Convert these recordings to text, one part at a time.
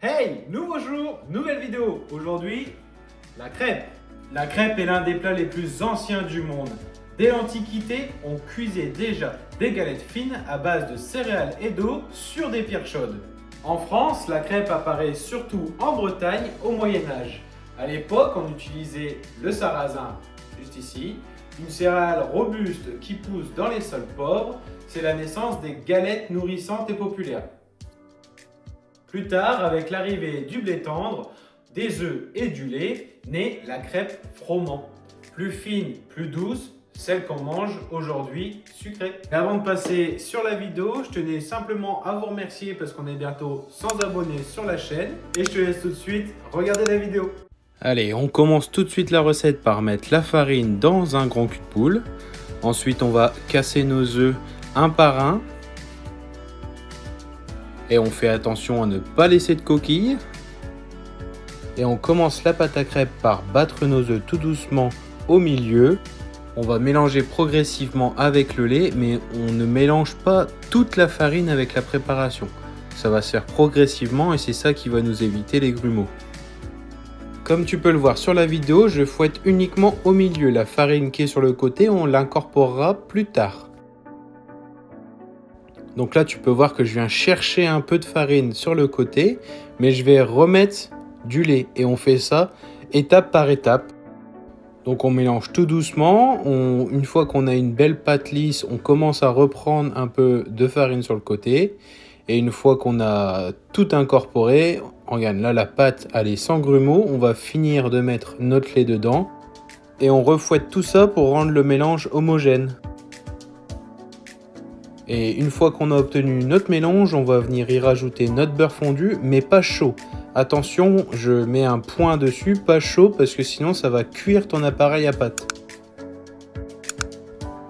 Hey, nouveau jour, nouvelle vidéo. Aujourd'hui, la crêpe. La crêpe est l'un des plats les plus anciens du monde. Dès l'Antiquité, on cuisait déjà des galettes fines à base de céréales et d'eau sur des pierres chaudes. En France, la crêpe apparaît surtout en Bretagne au Moyen-Âge. À l'époque, on utilisait le sarrasin, juste ici, une céréale robuste qui pousse dans les sols pauvres. C'est la naissance des galettes nourrissantes et populaires. Plus tard, avec l'arrivée du blé tendre, des œufs et du lait, naît la crêpe froment. Plus fine, plus douce, celle qu'on mange aujourd'hui sucrée. Et avant de passer sur la vidéo, je tenais simplement à vous remercier parce qu'on est bientôt 100 abonnés sur la chaîne. Et je te laisse tout de suite regarder la vidéo. Allez, on commence tout de suite la recette par mettre la farine dans un grand cul de poule. Ensuite, on va casser nos œufs un par un. Et on fait attention à ne pas laisser de coquilles. Et on commence la pâte à crêpes par battre nos œufs tout doucement au milieu. On va mélanger progressivement avec le lait, mais on ne mélange pas toute la farine avec la préparation. Ça va se faire progressivement et c'est ça qui va nous éviter les grumeaux. Comme tu peux le voir sur la vidéo, je fouette uniquement au milieu. La farine qui est sur le côté, on l'incorporera plus tard. Donc là, tu peux voir que je viens chercher un peu de farine sur le côté, mais je vais remettre du lait. Et on fait ça étape par étape. Donc on mélange tout doucement. Une fois qu'on a une belle pâte lisse, on commence à reprendre un peu de farine sur le côté. Et une fois qu'on a tout incorporé, regarde, là la pâte elle est sans grumeaux. On va finir de mettre notre lait dedans. Et on refouette tout ça pour rendre le mélange homogène. Et une fois qu'on a obtenu notre mélange, on va venir y rajouter notre beurre fondu, mais pas chaud. Attention, je mets un point dessus, pas chaud, parce que sinon ça va cuire ton appareil à pâte.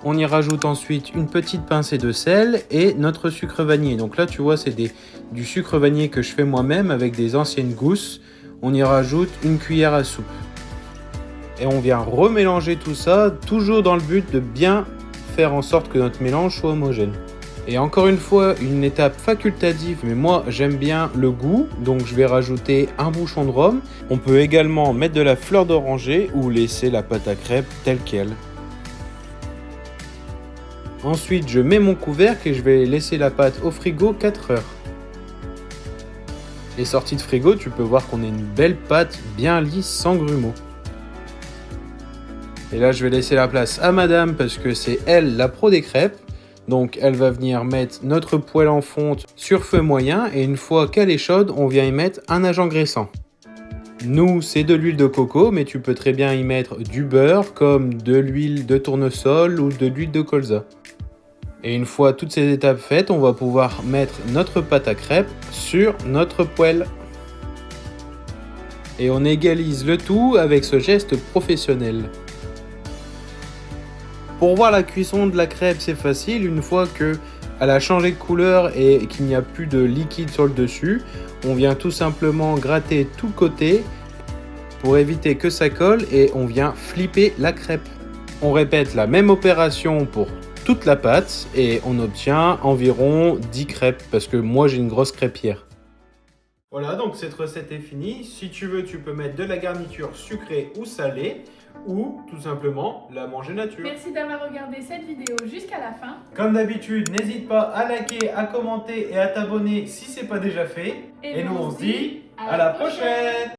On y rajoute ensuite une petite pincée de sel et notre sucre vanillé. Donc là, tu vois, c'est du sucre vanillé que je fais moi-même avec des anciennes gousses. On y rajoute une cuillère à soupe. Et on vient remélanger tout ça, toujours dans le but de bien faire en sorte que notre mélange soit homogène. Et encore une fois, une étape facultative, mais moi j'aime bien le goût, donc je vais rajouter un bouchon de rhum. On peut également mettre de la fleur d'oranger ou laisser la pâte à crêpes telle qu'elle. Ensuite, je mets mon couvercle et je vais laisser la pâte au frigo 4 heures. Et sortie de frigo, tu peux voir qu'on a une belle pâte bien lisse sans grumeaux. Et là, je vais laisser la place à madame parce que c'est elle la pro des crêpes. Donc, elle va venir mettre notre poêle en fonte sur feu moyen. Et une fois qu'elle est chaude, on vient y mettre un agent graissant. Nous, c'est de l'huile de coco, mais tu peux très bien y mettre du beurre, comme de l'huile de tournesol ou de l'huile de colza. Et une fois toutes ces étapes faites, on va pouvoir mettre notre pâte à crêpes sur notre poêle. Et on égalise le tout avec ce geste professionnel. Pour voir la cuisson de la crêpe, c'est facile. Une fois qu'elle a changé de couleur et qu'il n'y a plus de liquide sur le dessus, on vient tout simplement gratter tout le côté pour éviter que ça colle et on vient flipper la crêpe. On répète la même opération pour toute la pâte et on obtient environ 10 crêpes parce que moi j'ai une grosse crêpière. Voilà, donc cette recette est finie. Si tu veux, tu peux mettre de la garniture sucrée ou salée ou tout simplement la manger nature. Merci d'avoir regardé cette vidéo jusqu'à la fin. Comme d'habitude, n'hésite pas à liker, à commenter et à t'abonner si ce n'est pas déjà fait. Et nous on se dit à la prochaine.